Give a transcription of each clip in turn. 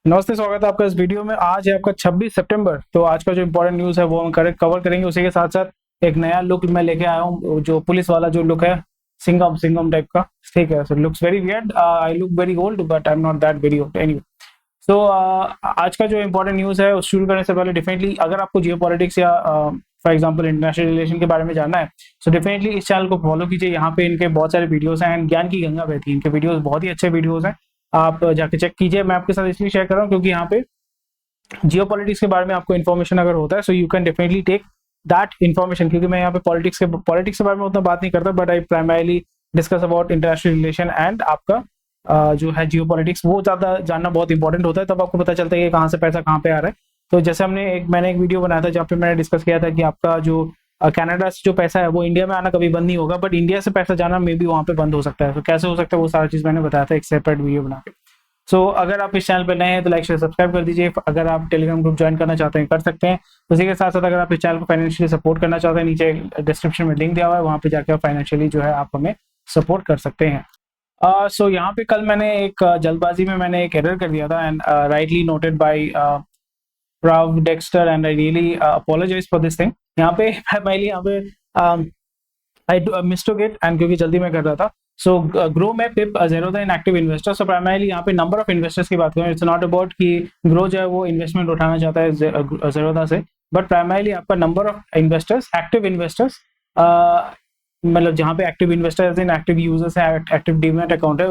नमस्ते, स्वागत है आपका इस वीडियो में। आज है आपका 26 सितंबर। तो आज का जो इम्पोर्टेंट न्यूज़ है वो हम कवर करेंगे। उसी के साथ साथ एक नया लुक मैं लेके आया हूँ, जो पुलिस वाला जो लुक है, सिंघम सिंघम टाइप का। ठीक है, so looks very weird. I look very old but I am not that very old anyway. So आज का जो इम्पोर्टेंट न्यूज़ है उस शुरू करने से पहले डेफिनेटली अगर आपको जियो पॉलिटिक्स या फॉर एग्जाम्पल इंटरनेशनल रिलेशन के बारे में जानना है, सो डेफिनेटली इस चैनल को फॉलो कीजिए। यहाँ पे इनके बहुत सारे वीडियोस हैं एंड ज्ञान की गंगा बहती है। इनके वीडियोस बहुत ही अच्छे वीडियोस हैं, आप जाके चेक कीजिए। मैं आपके साथ इसलिए शेयर कर रहा हूँ क्योंकि यहाँ पे जियो पॉलिटिक्स के बारे में आपको इन्फॉर्मेशन अगर होता है, so you can definitely take that information. क्योंकि मैं यहाँ पे पॉलिटिक्स के बारे में उतना बात नहीं करता, but I primarily discuss about international relation and आपका जो है जियो पॉलिटिक्स, वो ज़्यादा जानना बहुत इंपॉर्टेंट होता है। तब आपको पता चलता है कि कहाँ से पैसा कहाँ पे आ रहा है। तो जैसे मैंने एक वीडियो बनाया था जहाँ पे मैंने डिस्कस किया था कि आपका जो कनाडा से जो पैसा है वो इंडिया में आना कभी बंद नहीं होगा, बट इंडिया से पैसा जाना मे बी वहाँ पे बंद हो सकता है। तो कैसे हो सकता है वो सारी चीज़ मैंने बताया था एक सेपरेट वीडियो बना के। सो अगर आप इस चैनल पर नए हैं तो लाइक शेयर सब्सक्राइब कर दीजिए। अगर आप टेलीग्राम ग्रुप ज्वाइन करना चाहते हैं कर सकते हैं। उसी के साथ साथ अगर आप इस चैनल को फाइनेंशियली सपोर्ट करना चाहते हैं, नीचे डिस्क्रिप्शन में लिंक दिया हुआ है, वहाँ पे जाकर फाइनेंशियली जो है आप हमें सपोर्ट कर सकते हैं। सो यहाँ पे कल मैंने एक जल्दबाजी में मैंने एक एरर कर दिया था and rightly noted bye Prav Dexter and I really apologize for this thing। यहाँ पे पहले यहाँ पे आई मिस्टोक इट एंड क्योंकि जल्दी में कर रहा था। सो ग्रो में पिप Zerodha in active investor. So primarily यहाँ पे नंबर ऑफ इन्वेस्टर्स की बात करें, इट्स नॉट अबाउट कि ग्रो जो है वो इन्वेस्टमेंट उठाना चाहता है जेरोदा से, बट प्राइमरली आपका number of investors, active investors, मतलब जहाँ पे active investors in active users है, एक्टिव डीमैट अकाउंट है,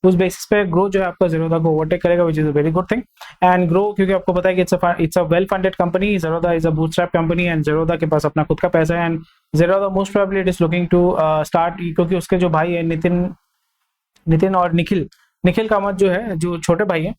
उस बेसिस पे ग्रो जो है आपका जेरोदा को ओवरटेक करेगा, which is a very good thing. And grow क्योंकि आपको पता है कि it's a well funded company, Zerodha is a bootstrap company and Zerodha के पास अपना खुद का पैसा है and Zerodha most probably it is looking to start, क्योंकि उसके जो भाई है नितिन और निखिल कामत जो है, जो छोटे भाई है,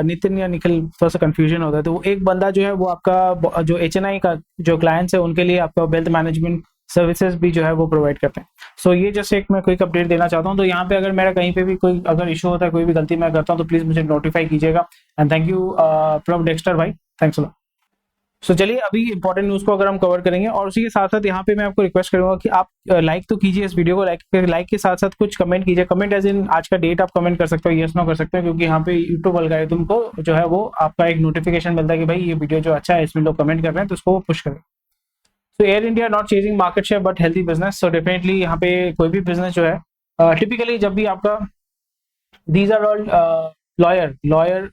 नितिन या निखिल, थोड़ा सा कंफ्यूजन होता है। तो वो एक बंदा जो है वो आपका जो HNI का जो क्लाइंट्स है उनके लिए आपका वेल्थ मैनेजमेंट सर्विसेज भी जो है वो प्रोवाइड करते हैं। सो ये जस्ट एक मैं क्विक अपडेट देना चाहता हूँ। तो यहाँ पे अगर मेरा कहीं पे भी कोई अगर इशू होता है, कोई भी गलती मैं करता हूँ, तो प्लीज मुझे नोटिफाई कीजिएगा एंड थैंक यू प्रभ डेक्स्टर भाई, थैंक्स अ लॉट। सो चलिए अभी इंपॉर्टेंट न्यूज को अगर हम कवर करेंगे, और उसी के साथ साथ यहाँ पे मैं आपको रिक्वेस्ट करूंगा कि आप लाइक तो कीजिए इस वीडियो को, लाइक के साथ साथ कुछ कमेंट कीजिए। कमेंट एज इन आज का डेट आप कमेंट कर सकते हो, यस नो कर सकते हो, क्योंकि यहाँ पे यूट्यूब एल्गोरिथम को जो है वो आपका एक नोटिफिकेशन मिलता है कि भाई ये वीडियो जो अच्छा है इसमें लोग कमेंट कर रहे हैं, तो उसको पुश करें। तो air India not chasing market share but healthy business. So definitely यहाँ पे कोई भी बिजनेस जो है, टिपिकली जब भी आपका these are all lawyer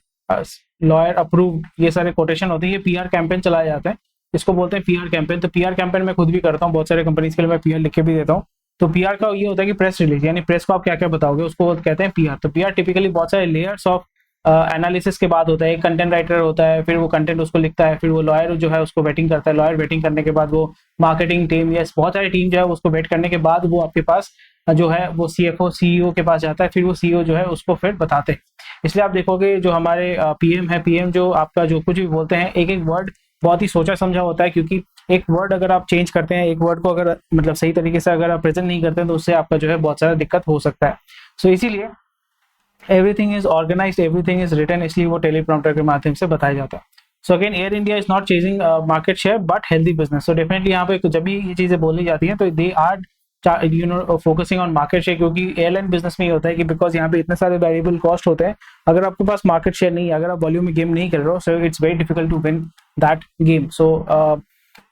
lawyer approved ये सारे कोटेशन होते हैं, ये PR कैंपेन चलाए जाते हैं, इसको बोलते हैं PR कैंपेन। तो PR कैंपेन मैं खुद भी करता हूँ, बहुत सारे कंपनीज के लिए मैं PR लिख के भी देता हूँ। तो PR का ये होता है कि प्रेस रिलीज, यानी प्रेस को आप क्या क्या बताओगे उसको कहते हैं PR। तो PR टिपिकली बहुत सारे लेयर्स ऑफ एनालिसिस के बाद होता है। एक कंटेंट राइटर होता है, फिर वो कंटेंट उसको लिखता है, फिर वो लॉयर जो है उसको वेटिंग करता है, लॉयर वेटिंग करने के बाद वो मार्केटिंग टीम या बहुत सारी टीम जो है उसको वेट करने के बाद वो आपके पास जो है वो CFO CEO के पास जाता है, फिर वो CEO जो है उसको फिर बताते हैं। इसलिए आप देखोगे जो हमारे PM है, PM जो आपका जो कुछ भी बोलते हैं, एक एक वर्ड बहुत ही सोचा समझा होता है, क्योंकि एक वर्ड अगर आप चेंज करते हैं, एक वर्ड को अगर मतलब सही तरीके से अगर आप प्रेजेंट नहीं करते हैं, तो उससे आपका जो है बहुत सारा दिक्कत हो सकता है। सो इसीलिए everything is organised, everything is written, इसलिए वो टेलीप्रॉम्प्टर के माध्यम से बताया जाता है। So again Air India is not chasing market share but healthy business. So definitely यहाँ पे जब भी ये चीजें बोली जाती हैं तो they are focusing on market share, क्योंकि एयरलाइन बिजनेस में ही होता है कि बिकॉज यहाँ पे इतने सारे वेरिएबल कॉस्ट होते हैं, अगर आपके पास मार्केट शेयर नहीं है, अगर आप वॉल्यूम में गेम नहीं कर रहे हो, so it's very difficult to win that game. So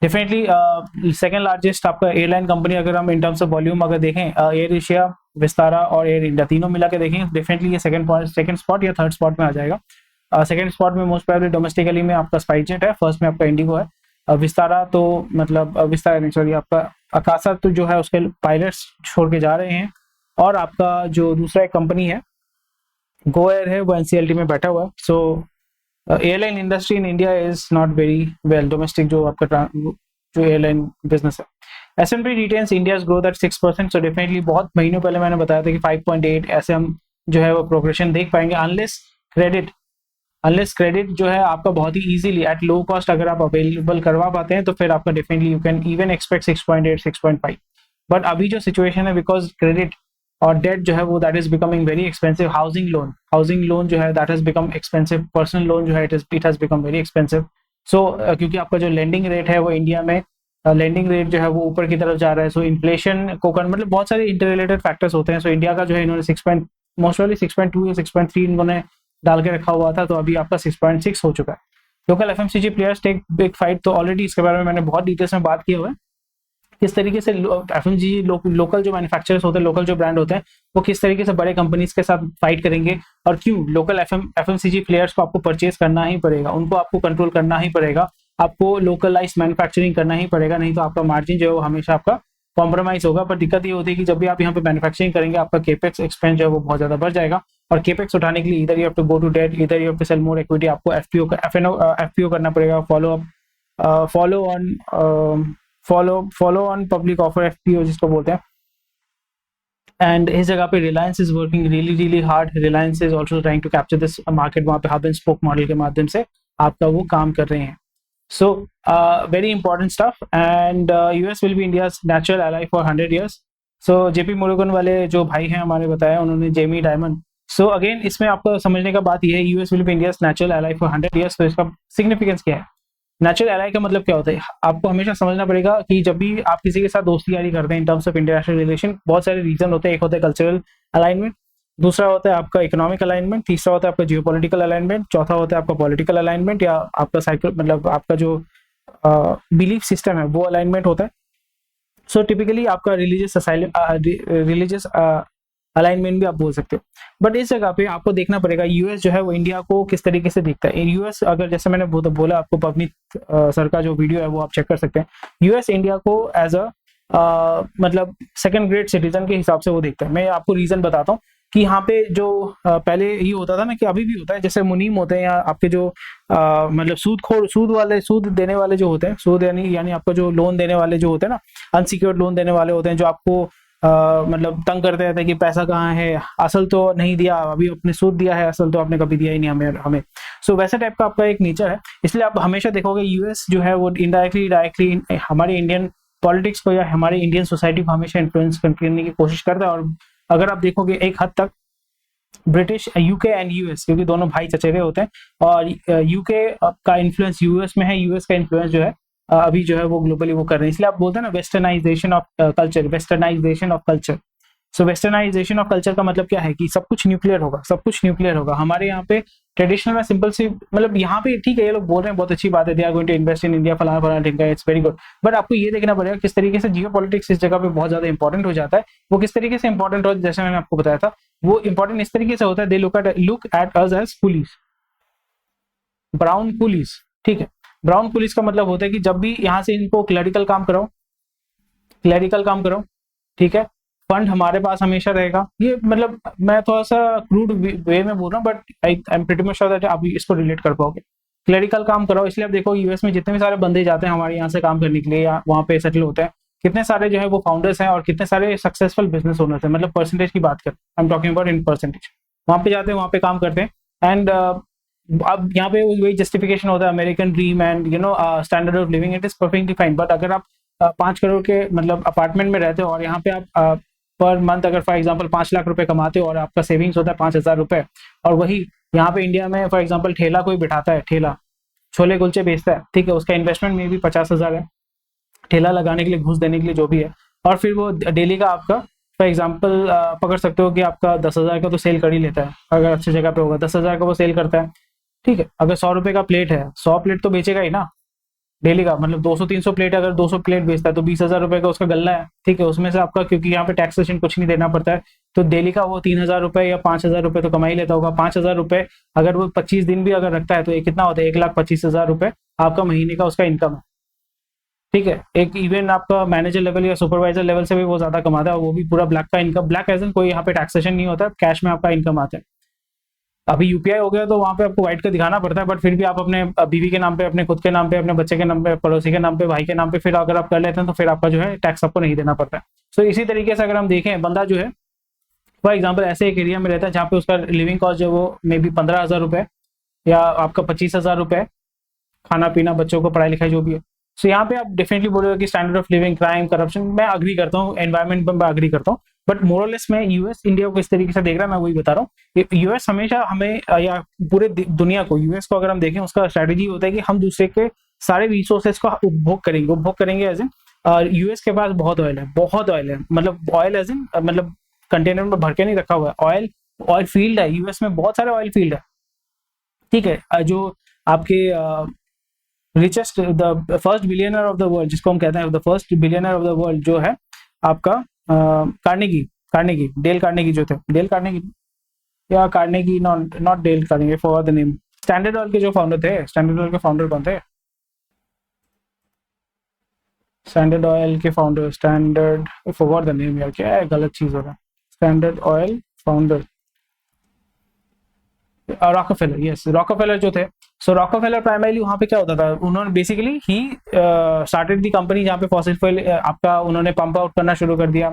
definitely second largest आपका एयरलाइन कंपनी अगर हम इन टर्म्स ऑफ वॉल्यूम अगर देखें, एयर एशिया, विस्तारा और एयर इंडिया तीनों मिला के देखें, डेफिनेटली ये सेकंड स्पॉट या थर्ड स्पॉट में आ जाएगा। सेकंड स्पॉट में मोस्ट प्रोबेबली डोमेस्टिकली में आपका स्पाइसजेट है, फर्स्ट में आपका इंडिगो है, विस्तारा तो मतलब विस्तारा नहीं, सॉरी, आपका अकाशा तो जो है उसके पायलट्स छोड़ के जा रहे हैं, और आपका जो दूसरा एक कंपनी है गो एयर है वो NCLT में बैठा हुआ है। So airline industry in India is not very well, domestic जो आपका जो एयरलाइन बिजनेस है। S&P retains India's growth at 6%। So definitely बहुत महीनों पहले मैंने बताया था कि 5.8 ऐसे हम जो है वो प्रोग्रेशन देख पाएंगे, अनलेस क्रेडिट जो है आपका बहुत ही इजीली एट लो कॉस्ट अगर आप अवेलेबल करवा पाते हैं, तो फिर आपका definitely you can even expect 6.8 6.5। But अभी जो सिचुएशन है, बिकॉज क्रेडिट और डेट जो है वो that is becoming very expensive, housing loan जो है that has become expensive, personal loan जो है it has become very expensive. So क्योंकि आपका जो लेंडिंग रेट है वो इंडिया में लेंडिंग रेट जो है वो ऊपर की तरफ जा रहा है, सो इन्फ्लेशन को मतलब बहुत सारे इंटर रिलेटेड फैक्टर्स होते हैं। सो इंडिया का जो है इन्होंने 6 मोस्ट 6.2 या 6.3 इन्होंने डाल के रखा हुआ था, तो अभी आपका 6.6 हो चुका है। Local FMCG players take big fight, तो ऑलरेडी इसके बारे में मैंने बहुत डिटेल्स में बात किया हुआ है, किस तरीके से एफएमसीजी लोकल जो मैन्युफैक्चरर्स होते हैं, लोकल जो ब्रांड होते हैं, वो किस तरीके से बड़े कंपनीज के साथ फाइट करेंगे, और क्यों लोकल एफएमसीजी प्लेयर्स को आपको परचेज करना ही पड़ेगा, उनको आपको कंट्रोल करना ही पड़ेगा, आपको लोकलाइज मैन्युफैक्चरिंग करना ही पड़ेगा, नहीं तो आपका मार्जिन जो है वो हमेशा आपका कॉम्प्रोमाइज होगा। पर दिक्कत ये होती है कि जब भी आप यहाँ पे मैन्युफैक्चरिंग करेंगे, आपका केपेक्स एक्सपेंस जो है वो बहुत ज्यादा बढ़ जाएगा, और केपेक्स उठाने के लिए इधर you have to go to debt, इधर you have to sell more equity, आपको एफपीओ करना पड़ेगा, follow on follow on public offer, FPO जिसको बोलते हैं। एंड इस जगह पे Reliance is working really hard, Reliance is also trying to capture this market, वहाँ पे हब एंड स्पोक मॉडल के माध्यम से आपका वो काम कर रहे हैं। So very important stuff, and US will be India's natural ally for 100 years. So JP Morgan वाले जो भाई हैं हमारे बताया, उन्होंने जेमी डायमंड। So again इसमें आपको समझने का बात यह है, US will be India's natural ally for 100 years। तो इसका सिग्निफिकेंस क्या है? नेचुरल एलाई का मतलब क्या होता है? आपको हमेशा समझना पड़ेगा कि जब भी आप किसी के साथ दोस्ती यारी करते हैं in terms of international relation, बहुत सारे रीजन होते हैं। एक होता है कल्चरल अलाइनमेंट, दूसरा होता है आपका इकोनॉमिक अलाइनमेंट, तीसरा होता है आपका जियोपॉलिटिकल अलाइनमेंट, चौथा होता है आपका पॉलिटिकल अलाइनमेंट, या आपका साइकिल मतलब आपका जो बिलीफ सिस्टम है वो अलाइनमेंट होता है। सो टिपिकली आपका रिलीजियस अलाइनमेंट भी आप बोल सकते हो। बट इस जगह पे आपको देखना पड़ेगा यूएस जो है वो इंडिया को किस तरीके से देखता है। यूएस अगर जैसे मैंने बोला आपको, पवनीत सर का जो वीडियो है वो आप चेक कर सकते हैं। यूएस इंडिया को एज अ मतलब सेकंड ग्रेड सिटीजन के हिसाब से वो देखता है। मैं आपको रीजन बताता हूँ कि यहाँ पे जो पहले ये होता था ना, कि अभी भी होता है, जैसे मुनीम होते हैं या आपके जो मतलब सूद देने वाले जो होते हैं, सूद यानी आपका जो लोन देने वाले जो होते हैं ना, अनसिक्योर्ड लोन देने वाले होते हैं, जो आपको मतलब तंग करते रहते हैं कि पैसा कहाँ है, असल तो नहीं दिया, अभी अपने सूद दिया है, असल तो आपने कभी दिया ही नहीं हमें। सो वैसा टाइप का आपका एक नेचर है। इसलिए आप हमेशा देखोगे यूएस जो है वो डायरेक्टली हमारे इंडियन पॉलिटिक्स को या हमारे इंडियन सोसाइटी को हमेशा इन्फ्लुएंस करने की कोशिश करता है। और अगर आप देखोगे एक हद तक ब्रिटिश, यूके एंड यूएस, क्योंकि दोनों भाई चचेरे होते हैं, और यूके का इन्फ्लुएंस यूएस में है, यूएस का इन्फ्लुएंस जो है अभी जो है वो ग्लोबली वो कर रहे हैं। इसलिए आप बोलते हैं ना westernisation of culture. So westernisation of culture का मतलब क्या है कि सब कुछ न्यूक्लियर होगा। हमारे यहाँ पे ट्रेडिशनल में सिंपल सी, मतलब यहाँ पे ठीक है, ये लोग बोल रहे हैं बहुत अच्छी बात है, they are going to invest in India, फलाना ढिमका, इट्स वेरी गुड। बट आपको ये देखना पड़ेगा किस तरीके से जियो पॉलिटिक्स इस जगह पे बहुत ज्यादा इंपॉर्टेंट हो जाता है। वो किस तरीके से इंपॉर्टेंट हो, जैसे मैंने आपको बताया था, वो इंपॉर्टेंट इस तरीके से होता है, they look at us as police, brown police. ठीक है, ब्राउन पुलिस का मतलब होता है कि जब भी यहाँ से इनको क्लरिकल काम कराओ, ठीक है, फंड हमारे पास हमेशा रहेगा। ये मतलब मैं थोड़ा सा क्रूड वे में बोल रहा हूँ, but I am pretty much sure that आप इसको रिलेट कर पाओगे। क्लरिकल काम कराओ, इसलिए आप देखो यूएस में जितने भी सारे बंदे जाते हैं हमारे यहाँ से काम करने के लिए या वहाँ पे सेटल होते हैं, कितने सारे जो है वो फाउंडर्स हैं और कितने सारे सक्सेसफुल बिजनेस ओनर्स हैं। मतलब परसेंटेज की बात कर, I am talking about in percentage. वहाँ पे जाते हैं, वहाँ पे काम करते हैं, एंड अब यहाँ पे वही जस्टिफिकेशन होता है, American dream and standard of living, it is perfectly fine. But अगर आप 5 करोड़ के मतलब अपार्टमेंट में रहते हो और यहाँ पे आप पर मंथ अगर फॉर एग्जांपल 5 लाख रुपए कमाते हो और आपका सेविंग्स होता है 5,000 रुपए, और वही यहाँ पे इंडिया में फॉर एग्जांपल ठेला कोई बिठाता है, ठेला छोले कुलचे बेचता है, ठीक है, उसका इन्वेस्टमेंट में भी 50,000 है, ठेला लगाने के लिए, घूस देने के लिए, जो भी है, और फिर वो डेली का आपका फॉर एग्जाम्पल पकड़ सकते हो कि आपका 10,000 का तो सेल कर ही लेता है, अगर अच्छी जगह पे होगा 10,000 का वो सेल करता है। ठीक है, अगर 100 रुपए का प्लेट है, 100 प्लेट तो बेचेगा ही ना डेली का, मतलब 200-300 प्लेट, अगर 200 प्लेट बेचता है तो 20,000 रुपए का उसका गल्ला है। ठीक है, उसमें से आपका, क्योंकि यहाँ पे टैक्सेशन कुछ नहीं देना पड़ता है, तो डेली का वो 3,000 रुपए या 5,000 रुपए तो कमा ही लेता होगा। 5,000 रुपए अगर वो 25 दिन भी अगर रखता है तो ये कितना होता है, 1,25,000 रुपए आपका महीने का उसका इनकम है। ठीक है, एक इवन आपका मैनेजर लेवल या सुपरवाइजर लेवल से भी वो ज्यादा कमाता है, वो भी पूरा ब्लैक का इनकम, ब्लैक एज इन कोई यहाँ पे टैक्सेशन नहीं होता है, कैश में आपका इनकम आता है। अभी यूपीआई हो गया तो वहां पे आपको व्हाइट का दिखाना पड़ता है, बट फिर भी आप अपने बीवी के नाम पे, अपने खुद के नाम पे, अपने बच्चे के नाम पे, पड़ोसी के नाम पे, भाई के नाम पे फिर अगर आप कर लेते हैं तो फिर आपका जो है टैक्स आपको नहीं देना पड़ता है। सो इसी तरीके से अगर हम देखें, बंदा जो है फॉर एग्जाम्पल ऐसे एक एरिया में रहता है जहाँ पे उसका लिविंग कॉस्ट जो वो मे बी 15,000 रुपए या आपका 25,000 रुपए, खाना पीना, बच्चों को पढ़ाई लिखाई जो भी है। सो यहाँ पे आप डेफिनेटली बोलोगे कि standard of living, crime, corruption, मैं अग्री करता हूँ, एनवायरमेंट पर मैं अग्री करता हूँ, बट मोरलेस मैं यूएस इंडिया को इस तरीके से देख रहा है, मैं वही बता रहा हूँ। यूएस हमेशा हमें या पूरे दुनिया को, यूएस को अगर हम देखें, उसका स्ट्रेटेजी होता है कि हम दूसरे के सारे रिसोर्सेज का उपभोग करेंगे एज इन, यूएस के पास बहुत ऑयल है, मतलब ऑयल एज इन मतलब कंटेनर में भर के नहीं रखा हुआ है, ऑयल फील्ड है यूएस में, बहुत सारे ऑयल फील्ड है। ठीक है। जो आपके richest the first billionaire of the world जिसको हम कहते हैं, the first billionaire of the world जो है आपका कार्नेगी, कार्नेगी, डेल कार्नेगी जो थे, डेल कार्नेगी या Carnegie, not not Dale Carnegie, for the name. Standard oil के जो फाउंडर थे, स्टैंडर्ड ऑयल के फाउंडर कौन थे? स्टैंडर्ड ऑयल के founder, standard, forgot the name यार, क्या है, गलत चीज हो रहा है। Standard oil founder Rockefeller, yes, Rockefeller जो थे। सो रॉकफेलर प्राइमरीली वहाँ पे क्या होता था, उन्होंने basically he started the company जहाँ पे फॉसिल फ्यूल आपका उन्होंने पंप आउट करना शुरू कर दिया,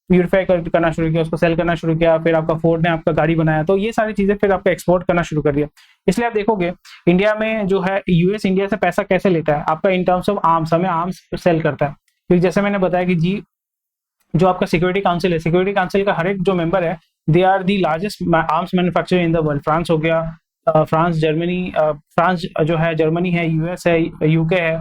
प्यूरिफाई करना शुरू किया, उसको सेल करना शुरू किया, फिर आपका फोर्ड ने आपका गाड़ी बनाया, तो ये सारी चीजें फिर आपका एक्सपोर्ट करना शुरू कर दिया। इसलिए आप देखोगे इंडिया में जो है, यूएस इंडिया से पैसा कैसे लेता है आपका, इन टर्म्स ऑफ आर्म्स, हमें आर्म्स सेल करता है। क्योंकि जैसे मैंने बताया कि जी जो आपका सिक्योरिटी काउंसिल है, सिक्योरिटी काउंसिल का हर एक जो मेंबर है, they are the largest arms manufacturer in the world. France हो गया, फ्रांस, जर्मनी, फ्रांस जो है, जर्मनी है, यूएस है, यूके है,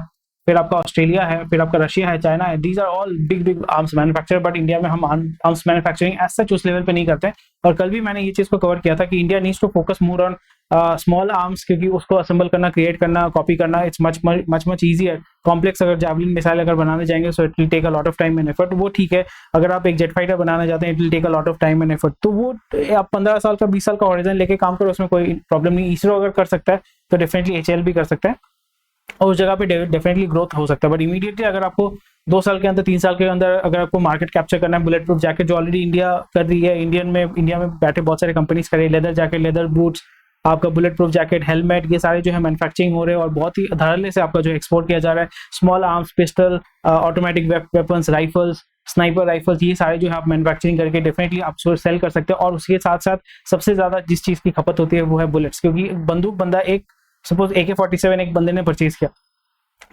फिर आपका ऑस्ट्रेलिया है, फिर आपका रशिया है, चाइना है। These are all big big arms manufacturer, but India में हम आर्म्स मैन्युफैक्चरिंग एज सच उस लेवल पे नहीं करते हैं। और कल भी मैंने ये चीज को कवर किया था कि India needs to focus more on small arms, क्योंकि उसको असेंबल करना, क्रिएट करना, कॉपी करना, it's much much much easier. Complex अगर जावलिन मिसाइल अगर बनाने जाएंगे so it will take a lot of time and effort, वो ठीक है। अगर आप एक जेट फाइटर बनाना चाहते हैं, it will take a lot of time and effort, तो वो आप 15 साल का, 20 साल का हॉरिजन लेके काम करो, उसमें कोई प्रॉब्लम नहीं। इसरो अगर कर सकता है तो डेफिनेटली एचएएल भी कर सकता है, और उस जगह पे डेफिनेटली ग्रोथ हो सकता है। बट इमीडिएटली अगर आपको 2 साल के अंदर, 3 साल के अंदर अगर आपको मार्केट कैप्चर करना है, बुलेट प्रूफ जैकेट जो ऑलरेडी इंडिया कर रही है, इंडिया में बैठे बहुत सारे कंपनीज कर रही है, लेदर जैकेट, लेदर बूट्स, आपका बुलेट प्रूफ जैकेट, हेलमेट, ये सारे जो है मैन्युफैक्चरिंग हो रहे हैं और बहुत ही धड़ल्ले से आपका जो एक्सपोर्ट किया जा रहा है। Small arms, pistol, automatic weapons, rifles, sniper rifles, ये सारे जो है आप मैन्युफैक्चरिंग करके डेफिनेटली आप सेल कर सकते हैं। और उसके साथ साथ सबसे ज्यादा जिस चीज की खपत होती है वो है बुलेट्स, क्योंकि बंदूक बंदा एक, सपोज AK-47 एक बंदे ने परचेज किया,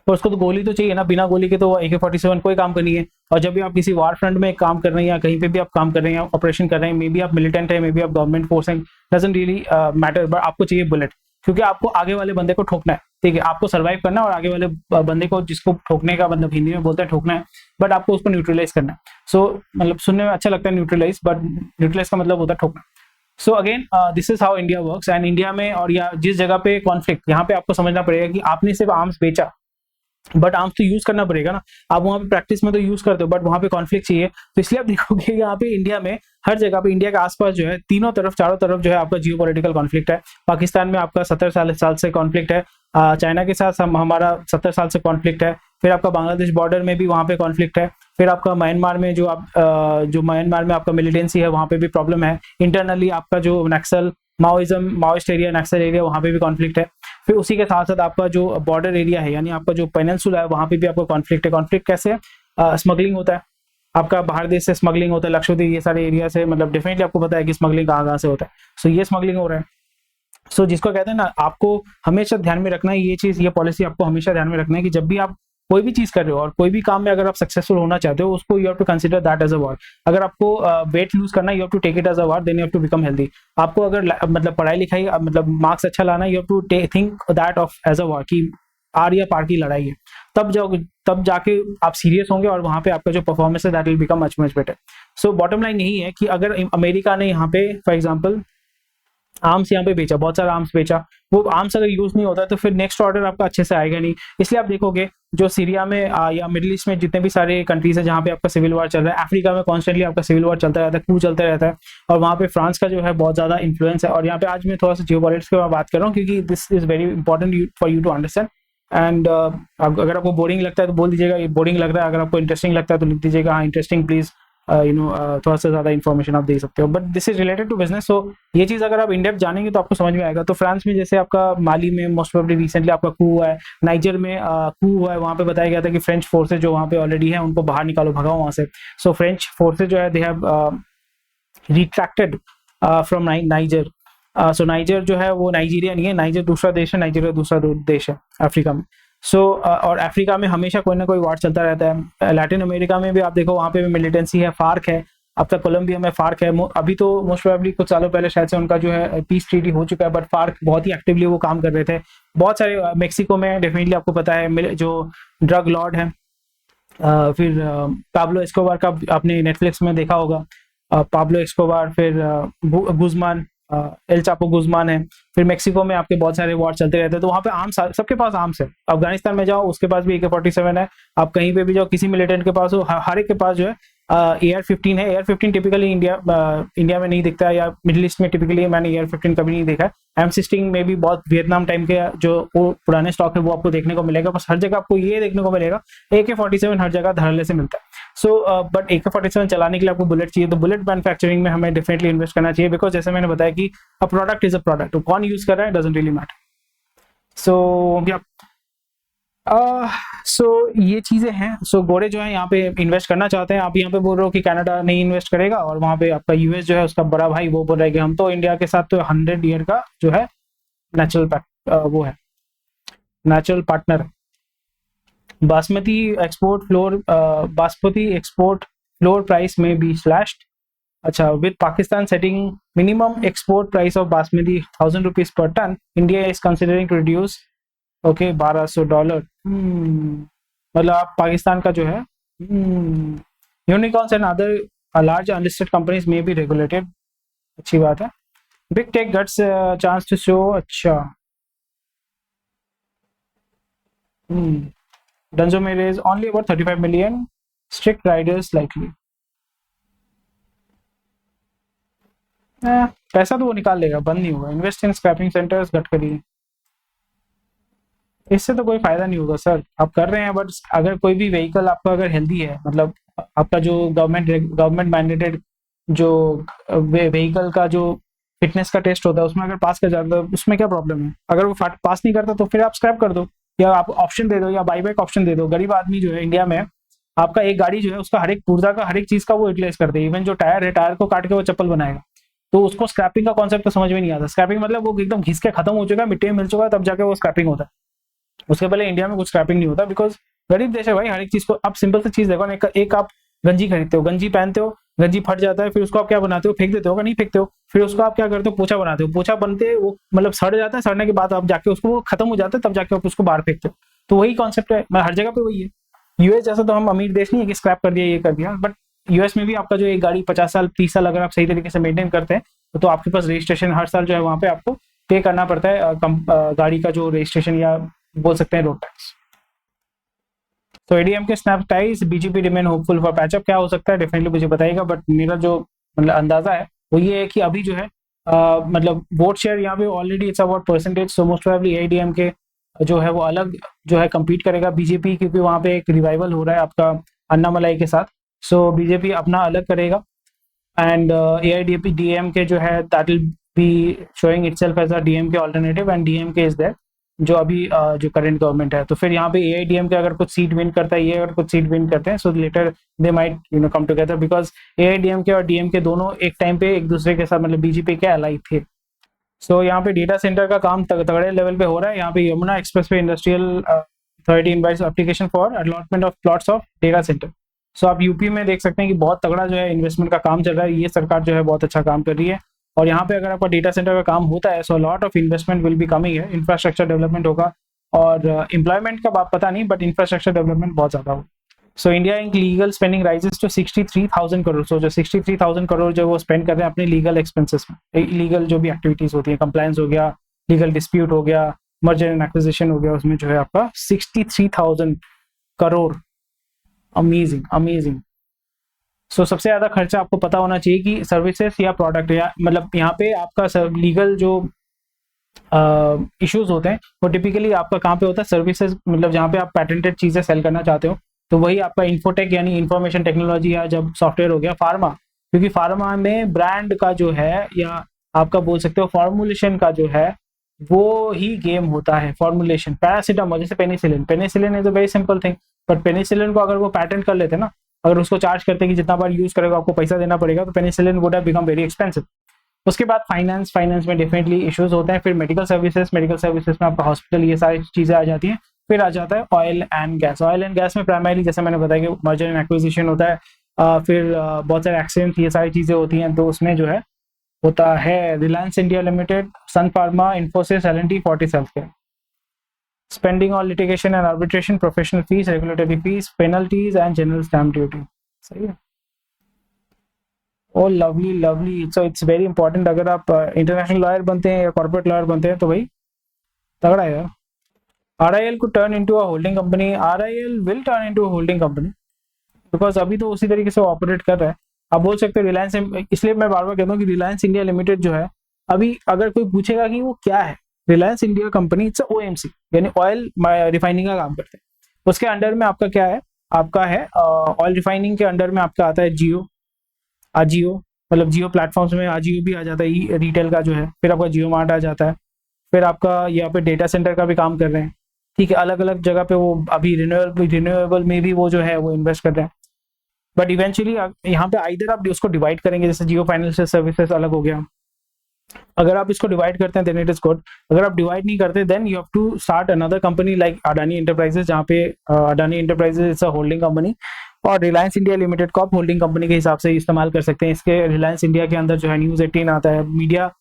तो उसको तो गोली तो चाहिए ना, बिना गोली के तो AK-47 कोई काम करनी है। और जब भी आप किसी वार फ्रंट में काम कर रहे हैं या कहीं पे भी आप काम कर रहे हैं, ऑपरेशन कर रहे हैं, मे बी आप मिलिटेंट है, मे बी आप गवर्नमेंट फोर्स है, डजंट रियली मैटर, बट आपको चाहिए बुलेट, क्योंकि आपको आगे वाले बंदे को ठोकना है, ठीक है, आपको सर्वाइव करना है और आगे वाले बंदे को, जिसको ठोकने का मतलब हिंदी में बोलते हैं ठोकना है, बट आपको उसको न्यूट्रलाइज करना है। सो मतलब सुनने में अच्छा लगता है न्यूट्रलाइज, बट न्यूट्रलाइज का मतलब होता है ठोकना। So again this is how India works. And India में और या जिस जगह पे कॉन्फ्लिक्ट, यहाँ पे आपको समझना पड़ेगा कि आपने सिर्फ आर्म्स बेचा, बट आर्म्स तो यूज करना पड़ेगा ना। आप वहां पे प्रैक्टिस में तो यूज करते हो, बट वहां पे कॉन्फ्लिक्ट चाहिए, तो इसलिए आप देखोगे यहाँ पे इंडिया में हर जगह पे, इंडिया के आसपास जो है, तीनों तरफ, चारों तरफ जो है आपका जियो पॉलिटिकल कॉन्फ्लिक्ट है। पाकिस्तान में आपका 70 साल से कॉन्फ्लिक्ट है, चाइना के साथ हमारा 70 साल से कॉन्फ्लिक्ट है, फिर आपका बांग्लादेश बॉर्डर में भी वहाँ पे कॉन्फ्लिक्ट है, फिर आपका म्यांमार में जो म्यांमार में आपका मिलिटेंसी है वहाँ पे भी प्रॉब्लम है। इंटरनली आपका जो नक्सल, माओइस्ट एरिया, नक्सल एरिया, वहाँ पे भी कॉन्फ्लिक्ट है। फिर उसी के साथ साथ आपका जो बॉर्डर एरिया है, यानी आपका जो पेनिनसुला है, वहाँ पे भी आपका कॉन्फ्लिक्ट है। कॉन्फ्लिक्ट कैसे है? स्मगलिंग होता है, आपका बाहर देश से स्मगलिंग होता है, लक्षद्वीप, ये सारे एरिया से, मतलब डेफिनेटली आपको पता है कि स्मगलिंग कहाँ कहाँ से होता है। सो ये स्मगलिंग हो रहा है। सो जिसको कहते हैं ना, आपको हमेशा ध्यान में रखना है ये चीज, ये पॉलिसी आपको हमेशा ध्यान में रखना है कि जब भी आप कोई भी चीज कर रहे हो और कोई भी काम में अगर आप सक्सेसफुल होना चाहते हो, उसको you have to consider that as a war. अगर आपको वेट लूज करना है, you have to take it as a war, then you have to become healthy. आपको अगर मतलब पढ़ाई लिखाई, मतलब मार्क्स अच्छा लाना है, you have to think that of as a war, कि आर या पार की लड़ाई है। तब जाके आप सीरियस होंगे और वहां पे आपका जो परफॉर्मेंस है that will become much much better. So bottom line यही है कि अगर अमेरिका ने यहाँ पे फॉर एग्जाम्पल आर्म्स यहाँ पे बेचा, बहुत सारा आर्म्स बेचा, वो आर्म्स अगर यूज नहीं होता तो फिर नेक्स्ट ऑर्डर आपका अच्छे से आएगा नहीं। इसलिए आप देखोगे जो सीरिया में या मिडिल ईस्ट में जितने भी सारे कंट्रीज है जहाँ पे आपका सिविल वॉर चल रहा है, अफ्रीका में कॉन्स्टेंटली आपका सिविल वॉर चलता रहता है, कू चलता रहता है, और वहाँ पे फ्रांस का जो है बहुत ज्यादा इन्फ्लुएंस है। और यहाँ पे आज मैं थोड़ा सा जियो पॉलिटिक्स पे बात कर रहा हूँ, क्योंकि this is very important for you to understand. And अगर आपको बोरिंग लगता है तो बोल दीजिएगा ये बोरिंग लग रहा है, अगर आपको इंटरेस्टिंग लगता है तो लिख दीजिएगा हाँ इंटरेस्टिंग प्लीज, थोड़ा सा ज्यादा इन्फॉर्मेशन आप दे सकते हो, but this is related to business. So ये चीज अगर आप इंडिया जानेंगे तो आपको समझ में आएगा। तो फ्रांस में जैसे आपका माली में मोस्ट प्रोबेबली रिसेंटली आपका कू हुआ है, नाइजर में कू हुआ है, वहां पे बताया गया था कि फ्रेंच फोर्सेज जो वहां पे ऑलरेडी है उनको बाहर निकालो, भगाओ वहां से। सो फ्रेंच फोर्सेज जो है they have retracted from niger. So niger जो है वो नाइजीरिया नहीं है, नाइजर दूसरा देश है, नाइजीरिया दूसरा देश है अफ्रीका में। सो और अफ्रीका में हमेशा कोई ना कोई वार चलता रहता है। लैटिन अमेरिका में भी आप देखो वहाँ पे भी मिलिटेंसी है, फार्क है, अब तक कोलंबिया में फार्क है। अभी तो मोस्ट प्रोबेबली कुछ सालों पहले शायद से उनका जो है पीस ट्रीटी हो चुका है, बट फार्क बहुत ही एक्टिवली वो काम कर रहे थे। बहुत सारे मेक्सिको में डेफिनेटली आपको पता है जो ड्रग लॉर्ड है, फिर पाब्लो एस्कोबार का आपने नेटफ्लिक्स में देखा होगा, पाब्लो एस्कोबार, फिर गुजमान, एल चापो गुजमान है। फिर मेक्सिको में आपके बहुत सारे वॉर चलते रहते हैं, तो वहाँ पे आर्म्स सबके पास आर्म्स है। अफगानिस्तान में जाओ उसके पास भी AK-47 है। आप कहीं पे भी जाओ किसी मिलिटेंट के पास हो, हर एक के पास जो है AR-15 है। AR-15 टिपिकली इंडिया में नहीं दिखता है, या मिडिल ईस्ट में टिपिकली मैंने AR-15 कभी नहीं देखा है। M16 में भी बहुत वियतनाम टाइम के जो वो पुराने स्टॉक है वो आपको देखने को मिलेगा। बस हर जगह आपको ये देखने को मिलेगा AK-47 हर जगह धड़ल्ले से मिलता है। सो बट AK-47 चलाने के लिए आपको बुलेट चाहिए, तो बुलेट मैन्युफैक्चरिंग में हमें डेफिनेटली इन्वेस्ट करना चाहिए, बिकॉज जैसे मैंने बताया कि a product is a product, तो कौन यूज कर रहा है डजंट रियली मैटर। सो या सो ये चीजें हैं। सो गोरे जो है यहाँ पे इन्वेस्ट करना चाहते हैं। आप यहाँ पे बोल रहे हो कि कनाडा नहीं इन्वेस्ट करेगा, और वहाँ पे आपका यूएस जो है उसका बड़ा भाई वो बोल रहा है कि हम तो इंडिया के साथ तो 100 ईयर का जो है नेचुरल वो है, नेचुरल पार्टनर है। बासमती एक्सपोर्ट फ्लोर प्राइस में बी स्लैश्ड। अच्छा, with Pakistan setting minimum export price of basmati ₹1000 per ton, India is considering to reduce okay $1200। मतलब आप पाकिस्तान का जो है unicorns and other large unlisted companies में भी रेगुलेटेड। अच्छी बात है। Big tech gets chance to show. अच्छा, Dunzo may raise only about 35 million. Strict riders likely. पैसा तो वो निकाल लेगा, बंद नहीं होगा। Invest in scrapping centres Gadkari. इससे तो कोई फायदा नहीं होगा सर, आप कर रहे हैं, बट अगर कोई भी व्हीकल आपका अगर हेल्दी है, मतलब आपका जो गवर्नमेंट मैंडेटेड जो व्हीकल का जो फिटनेस का टेस्ट होता है उसमें अगर पास कर जाता है, उसमें क्या प्रॉब्लम है? अगर वो पास नहीं करता तो फिर आप स्क्रैप कर दो, या आप ऑप्शन दे दो, या बाईबैक ऑप्शन दे दो। गरीब आदमी जो है इंडिया में, आपका एक गाड़ी जो है उसका हर एक पुर्जा का हर एक चीज का वो यूटिलाइज करते हैं। इवन जो टायर है, टायर को काट के वो चप्पल बनाएगा। तो उसको स्क्रैपिंग का कॉन्सेप्ट तो समझ में नहीं आता। स्क्रैपिंग मतलब वो एकदम घिस के खत्म हो चुका है, मिट्टी में मिल चुका है, तब जाके वो स्क्रैपिंग होता है। उसके पहले इंडिया में कुछ स्क्रैपिंग नहीं होता, बिकॉज गरीब देश है भाई। हर एक चीज को आप सिंपल सी चीज देखो, एक आप गंजी खरीदते हो, गंजी पहनते हो, गंजी फट जाता है, फिर उसको आप क्या बनाते हो? फेंक देते हो? नहीं फेंकते हो। फिर उसको आप क्या करते हो? पोछा बनाते हो। पोछा बनते वो मतलब सड़ जाता है, सड़ने के बाद आप जाके उसको वो खत्म हो जाता है, तब जाके आप उसको बाहर फेंकते हो। तो वही कॉन्सेप्ट है, हर जगह पे वही है। यूएस जैसा तो हम अमीर देश नहीं है कि स्क्रैप कर दिया, ये कर दिया, बट यूएस में भी आपका जो एक गाड़ी 50 साल 30 साल अगर आप सही तरीके से मेंटेन करते हैं, तो आपके पास रजिस्ट्रेशन हर साल जो है वहाँ पे आपको पे करना पड़ता है, गाड़ी का जो रजिस्ट्रेशन या बोल सकते हैं रोड टैक्स। तो एडीएम के snap ties, BJP remain hopeful for patch up. क्या हो सकता है डेफिनेटली मुझे बताइएगा, बट मेरा जो मतलब अंदाजा है वो ये है कि अभी जो है मतलब वोट शेयर यहाँ पे already it's about percentage. So most probably AIADMK जो है वो अलग जो है कम्पीट करेगा बीजेपी, क्योंकि वहाँ पे एक रिवाइवल हो रहा है आपका अन्नामलाई के साथ। सो बीजेपी अपना अलग करेगा, एंड एआईडीएमके डीएमके जो है that will be showing itself as a DMK alternative, and DMK is there जो अभी जो करंट गवर्नमेंट है। तो फिर यहाँ पे एआईडीएमके अगर कुछ सीट विन करता है, ये अगर कुछ सीट विन करते हैं, so later they might come together, because AIADMK और डीएमके दोनों एक टाइम पे एक दूसरे के साथ मतलब बीजेपी के अलाइ थे। सो यहाँ पे डेटा सेंटर का काम तगड़े लेवल पे हो रहा है। यहाँ पे यमुना एक्सप्रेस पे industrial authority invites application for allotment of plots of data centre. So आप यूपी में देख सकते हैं कि बहुत तगड़ा जो है इन्वेस्टमेंट का काम चल रहा है। ये सरकार जो है बहुत अच्छा काम कर रही है, और यहाँ पे अगर आपका डेटा सेंटर का काम होता है, so lot of investment will be coming है। इंफ्रास्ट्रक्चर डेवलपमेंट होगा, और एम्प्लॉयमेंट का बात पता नहीं, बट इंफ्रास्ट्रक्चर डेवलपमेंट बहुत ज्यादा होगा। So India in legal spending rises to 63,000 crore. So जो 63,000 करोड़ जो वो स्पेंड कर रहे हैं अपने लीगल एक्सपेंसेस में, लीगल जो भी एक्टिविटीज होती है, कंप्लायंस हो गया, लीगल डिस्प्यूट हो गया, मर्जर एंड एक्विजिशन हो गया, उसमें जो है आपका 63,000 करोड़। Amazing amazing. सो सबसे ज्यादा खर्चा आपको पता होना चाहिए कि सर्विसेज या प्रोडक्ट, या मतलब यहाँ पे आपका लीगल जो इश्यूज होते हैं वो टिपिकली आपका कहाँ पे होता है? सर्विसेज, मतलब जहाँ पे आप पैटेंटेड चीजें सेल करना चाहते हो, तो वही आपका इन्फोटेक यानी इंफॉर्मेशन टेक्नोलॉजी, या जब सॉफ्टवेयर हो गया फार्मा, क्योंकि फार्मा में ब्रांड का जो है या आपका बोल सकते हो फॉर्मुलेशन का जो है वो ही गेम होता है। फॉर्मुलेशन, पैरासीटामोल जैसे penicillin, penicillin is a very simple thing, but penicillin को अगर वो पैटेंट कर लेते ना, अगर उसको चार्ज करते कि जितना बार यूज करेगा आपको पैसा देना पड़ेगा, तो penicillin would have become very expensive. उसके बाद फाइनेंस में डेफिनेटली इश्यूज होते हैं। फिर मेडिकल सर्विसेज में आपका हॉस्पिटल, ये सारी चीजें आ जाती हैं। फिर आ जाता है oil and gas. Oil and gas में प्राइमरी जैसे मैंने बताया कि मर्जर एंड एक्विजिशन होता है, फिर बहुत सारे एक्सीडेंट, ये सारी चीजें होती हैं। तो उसमें जो है होता है Reliance India limited, Sun Pharma, Infosys, L&T, Fortis Healthcare. Spending on litigation and arbitration, professional fees, regulatory fees, penalties and general stamp duty. सही है। Oh lovely lovely, so it's very important. अगर आप इंटरनेशनल लॉयर बनते हैं या कॉर्पोरेट लॉयर बनते हैं तो भाई तगड़ा है यार। RIL could turn into a holding company, RIL will turn into a holding company, because अभी तो उसी तरीके से ऑपरेट कर रहा है। आप बोल सकते हो रिलायंस, इसलिए मैं बार बार कहता हूँ कि रिलायंस इंडिया लिमिटेड जो है, अभी अगर कोई पूछेगा कि वो क्या है, Reliance India company it's OMC, यानी ऑयल रिफाइनिंग का काम करते हैं। उसके अंडर में आपका क्या है, आपका है ऑयल रिफाइनिंग के अंडर में आपका आता है जियो, आजियो, मतलब जियो प्लेटफॉर्म्स में आजियो भी आ जाता है, रिटेल का जो है। फिर आपका जियो मार्ट आ जाता है। फिर आपका यहाँ पे डेटा सेंटर का भी काम कर रहे हैं, ठीक है, अलग अलग जगह पे वो अभी रिन्यूएबल में भी वो जो है वो इन्वेस्ट कर रहे हैं। बट इवेंचुअली यहाँ पे आइदर आप उसको डिवाइड करेंगे, जैसे जियो फाइनेंशियल सर्विसेज अलग हो गया, अगर आप इसको डिवाइड करते हैं देन इट इज गुड। अगर आप डिवाइड नहीं करते then you have to start another company like Adani enterprises, जहाँ पे Adani enterprises is a holding company, और रिलायंस इंडिया लिमिटेड को आप होल्डिंग कंपनी के हिसाब से इस्तेमाल कर सकते हैं। इसके रिलायंस इंडिया के अंदर जो है News18 आता है, मीडिया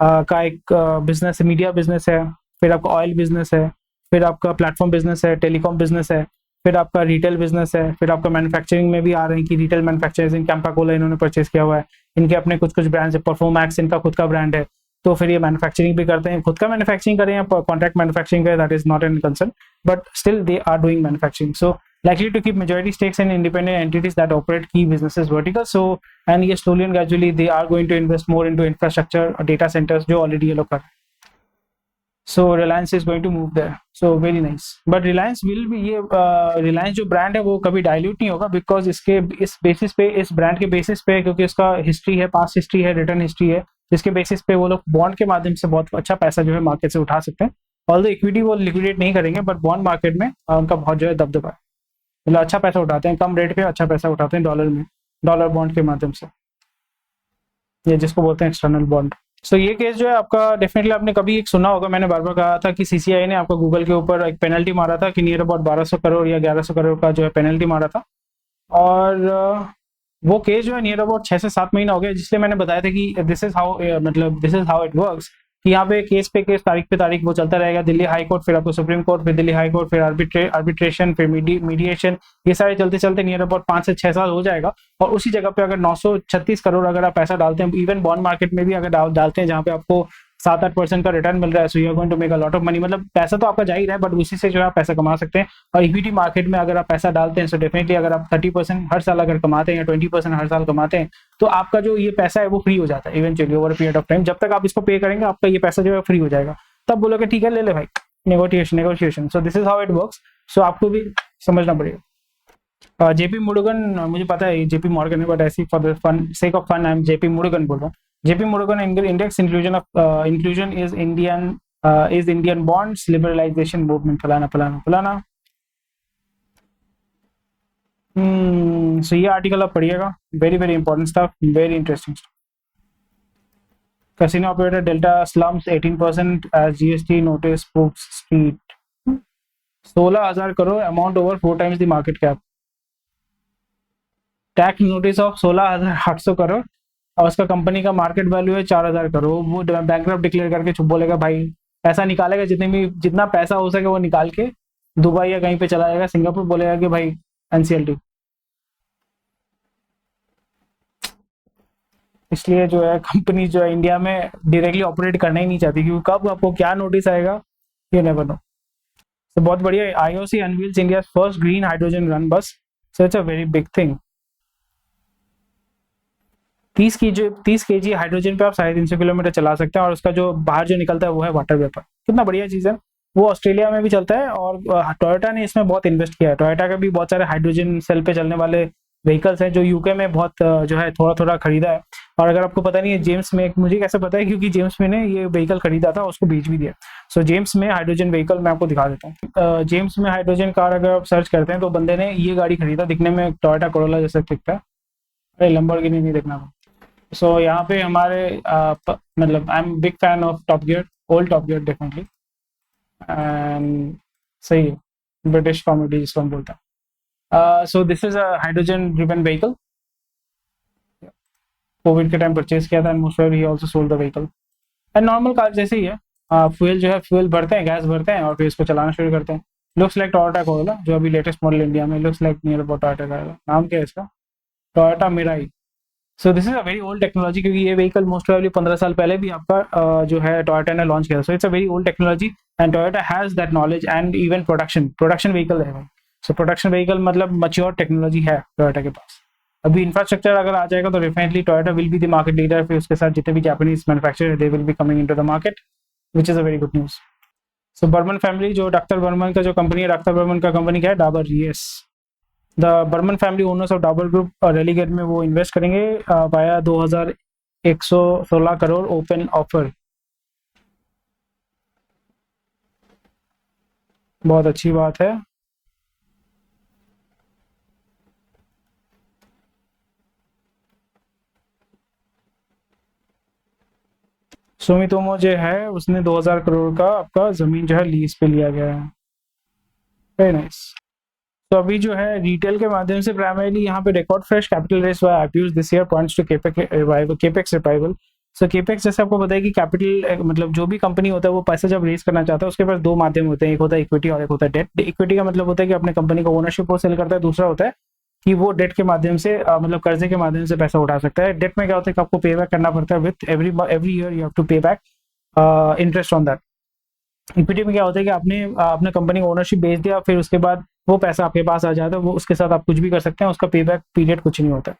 का एक बिजनेस है, मीडिया बिजनेस है, फिर आपका ऑयल बिजनेस है, फिर आपका प्लेटफॉर्म बिजनेस है, टेलीकॉम बिजनेस है, फिर आपका रिटेल बिजनेस है, फिर आपका मैन्युफैक्चरिंग में भी आ रहे हैं कि रिटेल मैन्युफैक्चरिंग, कैंपा कोला इन्होंने परचेज किया हुआ है, इनके अपने कुछ कुछ ब्रांड्स है, परफॉर्मैक्स इनका खुद का ब्रांड है। तो फिर ये मैन्युफैक्चरिंग भी करते हैं, खुद का मैन्युफैक्चरिंग करें या कॉन्ट्रैक्ट मैन्युफैक्चरिंग करें, that is not an concern, but still they are doing manufacturing. So likely to keep majority stakes in independent entities that operate key businesses verticals. So, and yes, slowly and gradually they are going to invest more into infrastructure or data centers जो already ये लोग कर रहे हैं। So Reliance is going to move there. So very nice. But Reliance will be ये Reliance जो brand है वो कभी डाइल्यूट नहीं होगा, बिकॉज इसके इस बेसिस पे, इस ब्रांड के बेसिस पे, क्योंकि इसका हिस्ट्री है, पास्ट हिस्ट्री है, रिटर्न हिस्ट्री है, जिसके बेसिस पे वो लोग बॉन्ड के माध्यम से बहुत अच्छा पैसा जो है मार्केट से उठा सकते हैं। ऑल्दो इक्विटी वो लिक्विडेट नहीं करेंगे, बट बॉन्ड मार्केट में उनका बहुत जो है दबदबा है, मतलब अच्छा पैसा उठाते हैं, कम रेट पे अच्छा पैसा उठाते हैं डॉलर में, डॉलर बॉन्ड के माध्यम से, ये जिसको बोलते हैं एक्सटर्नल बॉन्ड। सो ये केस जो है आपका डेफिनेटली आपने कभी एक सुना होगा, मैंने बार बार कहा था कि CCI ने आपका गूगल के ऊपर एक पेनल्टी मारा था कि नियर अबाउट 1200 करोड़ या 1100 करोड़ का जो है पेनल्टी मारा था, और वो केस जो है नियर अबाउट 6 से 7 महीना हो गया, जिसलिए मैंने बताया था कि दिस इज हाउ, मतलब this is how it works, कि यहाँ पे केस तारीख पे तारीख वो चलता रहेगा, दिल्ली हाई कोर्ट, फिर आपको सुप्रीम कोर्ट, फिर दिल्ली हाई कोर्ट, फिर आर्बिट्रेशन, फिर मीडिएशन, ये सारे चलते चलते नियर अबाउट 5 से 6 साल हो जाएगा। और उसी जगह पे अगर 936 करोड़ अगर आप पैसा डालते हैं, इवन बॉन्ड मार्केट में भी अगर डालते हैं जहाँ पे आपको 7-8% का रिटर्न मिल रहा है, so you are going to make a lot of money, मतलब पैसा तो आपका जा ही रहा है, बट उसी से जो है आप पैसा कमा सकते हैं। और इक्विटी मार्केट में अगर आप पैसा डालते हैं, सो डेफिनेटली अगर आप 30% हर साल अगर कमाते हैं या 20% हर साल कमाते हैं, तो आपका जो ये पैसा है वो फ्री हो जाता है eventually over period of time. जब तक आप इसको पे करेंगे आपका ये पैसा जो है फ्री हो जाएगा, तब बोलोगे ठीक है ले ले भाई, negotiation. So this is how it works. So आपको भी समझना पड़ेगा। JP Morgan, मुझे पता है JP Morgan है, बट ऐसी for the fun sake of fun I am JP Morgan बोल रहा हूँ। JP Morgan index inclusion is Indian bonds liberalization movement, फलाना फलाना फलाना। सो ये आर्टिकल आप पढ़िएगा, very very important stuff, very interesting. Casino operator Delta slumps 18% as GST notice spooks street. 16,000 crore, amount over 4 times the market cap. Tax notice of 16,800 crore, और उसका company का market value है 4,000 करोड़। वो बैंकरप्ट डिक्लेयर करके चुप बोलेगा भाई, पैसा निकालेगा, जितना पैसा हो सके वो निकाल के दुबई या कहीं पे चला जाएगा, सिंगापुर, बोलेगा कि भाई NCLT। इसलिए जो है कंपनी जो है इंडिया में डायरेक्टली ऑपरेट करना ही नहीं चाहती, क्योंकि कब आपको क्या नोटिस आएगा यू नेवर नो। तो बहुत बढ़िया, IOC unveils India first green hydrogen run bus, so it's a very big thing. 30 kg hydrogen पे आप 350 किलोमीटर चला सकते हैं, और उसका जो बाहर जो निकलता है वो है वाटर वेपर। कितना बढ़िया चीज़ है। वो ऑस्ट्रेलिया में भी चलता है, और टोयोटा ने इसमें बहुत इन्वेस्ट किया है। टोयोटा का भी बहुत सारे हाइड्रोजन सेल पे चलने वाले व्हीकल्स हैं, जो यूके में बहुत जो है थोड़ा थोड़ा खरीदा है। और अगर आपको पता नहीं है, जेम्स में, मुझे कैसे पता है, क्योंकि जेम्स में ने ये व्हीकल खरीदा था, उसको बेच भी दिया। सो जेम्स में हाइड्रोजन व्हीकल मैं आपको दिखा देता हूँ। जेम्स में हाइड्रोजन कार अगर आप सर्च करते हैं तो बंदे ने ये गाड़ी खरीदा, दिखने में टोयोटा कोरोला जैसा दिखता है, अरे लंबोर्गिनी नहीं देखना। सो यहाँ पे हमारे मतलब I am big fan of top gear, old top gear definitely, and सही है, ब्रिटिश कॉमेडी जिसको हम बोलते हैं। सो this is a hydrogen driven vehicle, Covid के टाइम परचेज किया था, and most probably he also sold the vehicle. And normal car जैसे ही है, फ्यूल जो है, फ्यूल भरते हैं, गैस भरते हैं, और फिर इसको चलाना शुरू करते हैं। लुक्स लाइक टोयोटा कोरोला, जो अभी लेटेस्ट मॉडल इंडिया में, looks like near about Toyota का नाम क्या है इसका, Toyota Mirai. So this is a very old technology, क्योंकि ये व्हीकल मोस्ट प्रोबेबली 15 साल पहले भी आपका जो है टोयोटा ने लॉन्च किया। So it's a very old technology and Toyota has that knowledge and even production vehicle है भाई। सो प्रोडक्शन व्हीकल मतलब मच्योर टेक्नोलॉजी है टोयोटा के पास। अभी इंफ्रास्ट्रक्चर अगर आ जाएगा तो definitely Toyota will be the market leader, फिर उसके साथ जितने भी जापानीज मैन्युफैक्चरर है they will be coming into the market, which is a very good news. So Burman family, जो डॉक्टर बर्मन का जो कंपनी है, डॉक्टर बर्मन का कंपनी क्या है, Dabur, yes. The Burman family owners of Dabur group Religare में वो इन्वेस्ट करेंगे वाया 2116 करोड़ ओपन ऑफर। बहुत अच्छी बात है। सुमितोमो जो है उसने 2000 करोड़ का आपका जमीन जो है लीज पे लिया गया है। Very nice. तो अभी जो है रिटेल के माध्यम से प्राइमरीली यहाँ पे record fresh capital raise by IPOs this year points to capex revival. So capex जैसे आपको पता है कि कैपिटल मतलब जो भी कंपनी होता है वो पैसा जब रेज करना चाहता है उसके पास दो माध्यम होते हैं, एक होता है इक्विटी और एक होता है डेट। इक्विटी का मतलब होता है कि अपने कंपनी का ओनरशिप वो सेल करता है, दूसरा होता है कि वो डेट के माध्यम से मतलब कर्जे के माध्यम से पैसा उठा सकता है। डेट में क्या होता है कि आपको पे बैक करना पड़ता है with every year you have to pay back interest on that. Equity में क्या होता है कि आपने अपने कंपनी का ओनरशिप बेच दिया, फिर उसके बाद वो पैसा आपके पास आ जाता है, वो उसके साथ आप कुछ भी कर सकते हैं, उसका पे बैक पीरियड कुछ नहीं होता।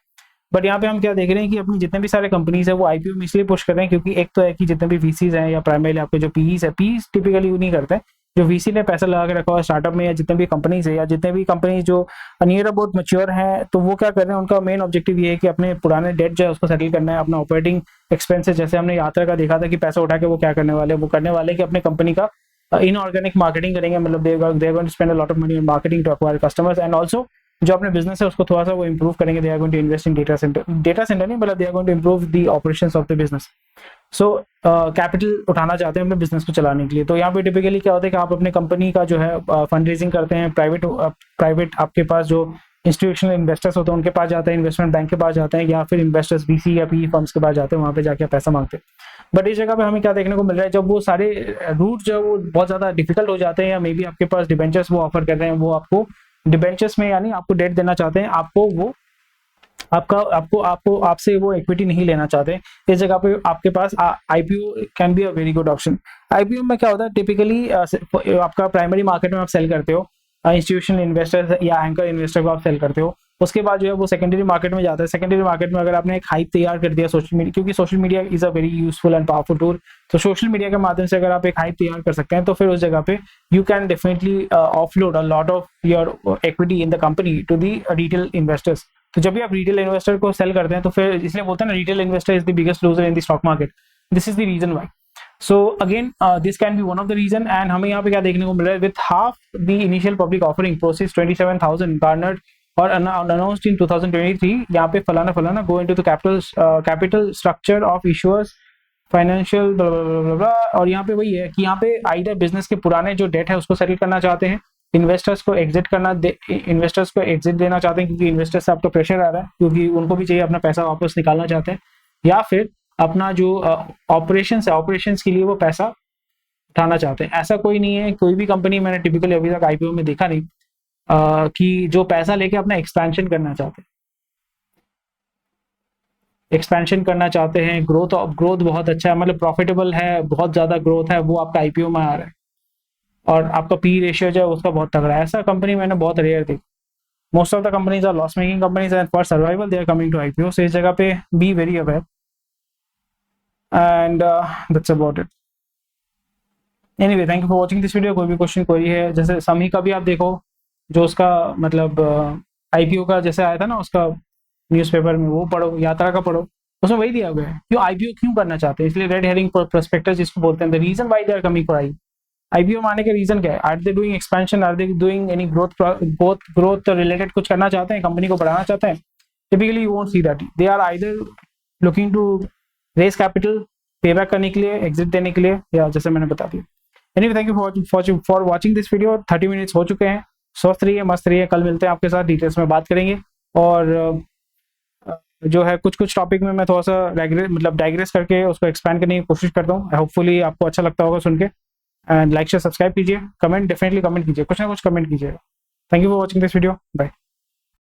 बट यहाँ पे हम क्या देख रहे हैं कि अपनी जितने भी सारे कंपनीज है वो आईपीओ में इसलिए पुश कर रहे हैं क्योंकि एक तो है कि जितने भी वीसीज हैं या प्राइमरी आपके जो पीईज है, पीईज टिपिकली नहीं करते हैं, जो वीसी ने पैसा लगा के रखा हुआ स्टार्टअप में या जितने भी कंपनीज है या जितने भी कंपनीज जो नियर अबाउट मैच्योर हैं, तो वो क्या कर रहे हैं, उनका मेन ऑब्जेक्टिव ये है कि अपने पुराने डेट जो है उसको सेटल करना है। अपना ऑपरेटिंग एक्सपेंसेस, जैसे हमने यात्रा का देखा था कि पैसा उठा के वो क्या करने वाले, वो करने वाले कि अपने कंपनी का इनऑर्गेनिक मार्केटिंग करेंगे, मतलब they are going to spend a lot of money on marketing to acquire customers and also जो अपने बिजनेस है उसको थोड़ा सा वो इंप्रूव करेंगे। They are going to invest in data center नहीं, मतलब they are going to improve the operations of the business. So capital उठाना चाहते हैं अपने बिजनेस को चलाने के लिए। तो यहाँ पे टिपिकली क्या होता है कि आप अपने कंपनी का जो है फंड रेजिंग करते हैं, प्राइवेट आपके पास जो इंस्टीट्यूशनल इन्वेस्टर्स होते हैं उनके पास जाते हैं, इन्वेस्टमेंट बैंक के पास जाते हैं, या फिर इन्वेस्टर्स वीसी या पी फर्म्स के पास जाते हैं, वहाँ पे जाके पैसा मांगते हैं। बट इस जगह पे हमें क्या देखने को मिल रहा है, जब वो सारे रूट जो है वो बहुत ज्यादा डिफिकल्ट हो जाते हैं, या मे बी आपके पास डिबेंचर्स वो ऑफर कर रहे हैं, वो आपको डिबेंचर्स में यानी आपको डेट देना चाहते हैं, आपको वो आपका आपको आपको आपसे वो इक्विटी नहीं लेना चाहते, इस जगह पे आपके पास IPO can be a very good option. IPO में क्या होता है टिपिकली आपका प्राइमरी मार्केट में आप सेल करते हो, इंस्टीट्यूशनल इन्वेस्टर या एंकर इन्वेस्टर को आप सेल करते हो, उसके बाद जो है वो सेकेंडरी मार्केट में जाता है। सेकेंडरी मार्केट में अगर आपने एक हाइप तैयार कर दिया सोशल मीडिया, क्योंकि social media is a very useful and powerful tool, तो सोशल मीडिया के माध्यम से अगर आप एक हाइप तैयार कर सकते हैं तो फिर उस जगह पे you can definitely offload a lot of your equity in the company to the retail investors. तो जब भी आप रिटेल इन्वेस्टर को सेल करते हैं तो फिर इसलिए बोलते हैं ना, retail investor is the biggest loser in the stock market. This is the reason why. So again this can be one of the reason. And हमें यहाँ पे क्या देखने को मिल रहा है, with half the initial public offering proceeds 27,000 garnered और announced in 2023, यहाँ पे फलाना go into the capital structure of issuers financial और यहाँ पे वही है कि यहाँ पे आइदर बिजनेस के पुराने जो डेट है उसको सेटल करना चाहते हैं, इन्वेस्टर्स को एग्जिट देना चाहते हैं क्योंकि इन्वेस्टर्स से आपको प्रेशर आ रहा है, क्योंकि उनको भी चाहिए अपना पैसा वापस निकालना चाहते हैं, या फिर अपना जो ऑपरेशंस के लिए वो पैसा उठाना चाहते हैं। ऐसा कोई नहीं है, कोई भी कंपनी मैंने टिपिकली अभी तक आईपीओ में देखा नहीं कि जो पैसा लेके अपना एक्सपेंशन करना चाहते हैं, ग्रोथ बहुत अच्छा है, मतलब प्रॉफिटेबल है, बहुत ज्यादा ग्रोथ है, वो आपका आईपीओ में आ रहा है और आपका पी रेशियो जो है उसका बहुत तगड़ा है। ऐसा कंपनी मैंने बहुत रेयर देखी। Most of the companies are loss making companies and for survival they are coming to IPO. So इस जगह पे be very aware and that's about it. Anyway, thank you for watching this video. कोई भी question कोई है, जैसे समी का भी आप देखो, जो उसका मतलब आईपीओ का जैसे आया था ना उसका न्यूज़पेपर में, वो पढ़ो, यात्रा का पढ़ो, उसमें वही दिया गया है क्यों आईपीओ क्यों करना चाहते हैं। इसलिए रेड हेरिंग प्रोस्पेक्टस जिसको बोलते हैं, the reason why they are coming for IPO मारने के रीजन क्या है, are they doing expansion, are they doing any growth related कुछ करना चाहते हैं, कंपनी को बढ़ाना चाहते हैं। Typically you won't see that, they are either looking to raise capital, pay back करने के लिए, एग्जिट देने के लिए, या जैसे मैंने बता दिया। Anyway, thank you for watching this video. 30 minutes हो चुके हैं। स्वस्थ रहिए, मस्त रहिए। कल मिलते हैं आपके साथ, डिटेल्स में बात करेंगे। और जो है कुछ टॉपिक में मैं थोड़ा सा डाइग्रेस करके उसको एक्सपैंड करने की कोशिश करता हूँ। होपफुली आपको अच्छा लगता होगा सुन के। एंड लाइक शेयर सब्सक्राइब कीजिए, कमेंट डेफिनेटली कमेंट कीजिए, कुछ ना कुछ कमेंट कीजिएगा। Thank you for watching this video, bye.